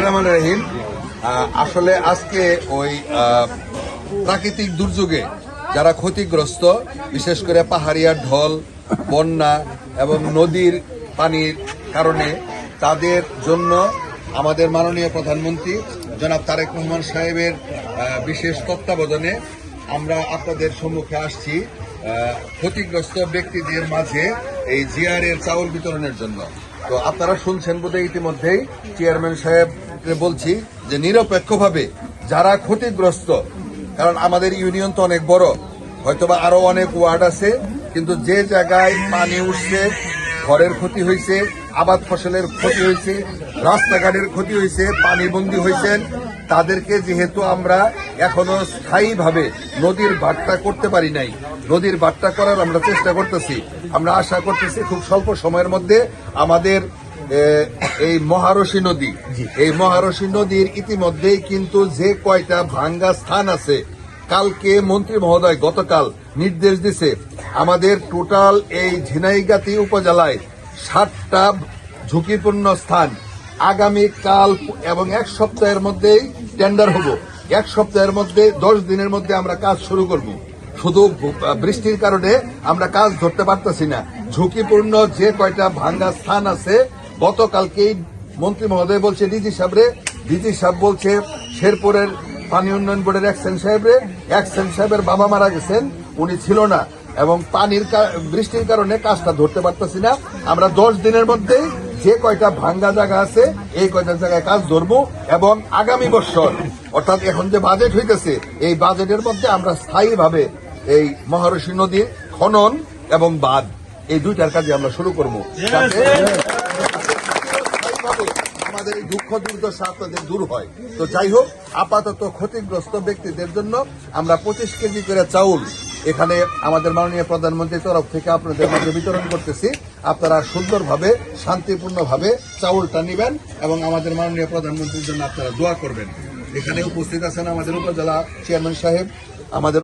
বিসমিল্লাহির রহমানির রহিম। আসলে আজকে ওই প্রাকৃতিক দুর্যোগে যারা ক্ষতিগ্রস্ত, বিশেষ করে পাহাড়িয়া ঢল, বন্যা এবং নদীর পানির কারণে তাদের জন্য আমাদের মাননীয় প্রধানমন্ত্রী জনাব তারেক রহমান সাহেবের বিশেষ তত্ত্বাবধানে আমরা আপনাদের সম্মুখে আসছি ক্ষতিগ্রস্ত ব্যক্তিদের মাঝে এই জিআরের চাউল বিতরণের জন্য। তো আপনারা শুনছেন বোধহয় ইতিমধ্যেই চেয়ারম্যান সাহেব বলছি যে নিরপেক্ষভাবে যারা ক্ষতিগ্রস্ত, কারণ আমাদের ইউনিয়ন তো অনেক বড়, হয়তোবা আরো অনেক ওয়ার্ড আছে, কিন্তু যে জায়গায় পানি উঠছে, ঘরের ক্ষতি হয়েছে, আবাদ ফসলের ক্ষতি হয়েছে, রাস্তাঘাটের ক্ষতি হয়েছে, পানিবন্দী হয়েছেন, তাদেরকে যেহেতু আমরা এখনো স্থায়ীভাবে নদীর বাট্টা করতে পারি নাই, নদীর বাট্টা করার আমরা চেষ্টা করতেছি। আমরা আশা করতেছি খুব স্বল্প সময়ের মধ্যে আমাদের এই মহারশী নদী, এই মহারশী নদীর ইতিমধ্যেই কিন্তু যে কয়টা ভাঙ্গা স্থান আছে, কালকে মন্ত্রী মহোদয় গতকাল নির্দেশ দিছে আমাদের টোটাল এই ঝিনাইগাতি উপজেলায় 60টা ঝুঁকিপূর্ণ স্থান আগামী কাল এবং এক সপ্তাহের মধ্যেই টেন্ডার হব। এক সপ্তাহের মধ্যে 10 দিনের মধ্যে আমরা কাজ শুরু করব। শুধু বৃষ্টির কারণে আমরা কাজ ধরতে পারতেছি না। ঝুঁকিপূর্ণ যে কয়টা ভাঙ্গা স্থান আছে, গতকালকেই মন্ত্রী মহোদয় বলছে ডিজি সাহেব বলছে শেরপুরের পানি উন্নয়ন বোর্ডের এক্সেন সাহেবের বাবা মারা গেছেন, উনি ছিল না, এবং বৃষ্টির কারণে কাজটা ধরতে পারতেছি না। আমরা 10 দিনের মধ্যেই যে কয়টা ভাঙ্গা জায়গা আছে এই কয়টা জায়গায় কাজ ধরবো, এবং আগামী বছর অর্থাৎ এখন যে বাজেট হইতেছে এই বাজেটের মধ্যে আমরা স্থায়ীভাবে এই মহারশী নদীর খনন এবং বাঁধ এই দুইটার কাজে আমরা শুরু করবো, আমাদের এই দুঃখ দুর্দশা আপনাদের দূর হয়। তো যাই হোক, আপাতত ক্ষতিগ্রস্ত ব্যক্তিদের জন্য আমরা 25 কেজি করে চাউল এখানে আমাদের মাননীয় প্রধানমন্ত্রীর তরফ থেকে আপনাদের মধ্যে বিতরণ করতেছি। আপনারা সুন্দরভাবে শান্তিপূর্ণভাবে চাউলটা নেবেন এবং আমাদের মাননীয় প্রধানমন্ত্রীর জন্য আপনারা দোয়া করবেন। এখানে উপস্থিত আছেন আমাদের উপজেলা চেয়ারম্যান সাহেব, আমাদের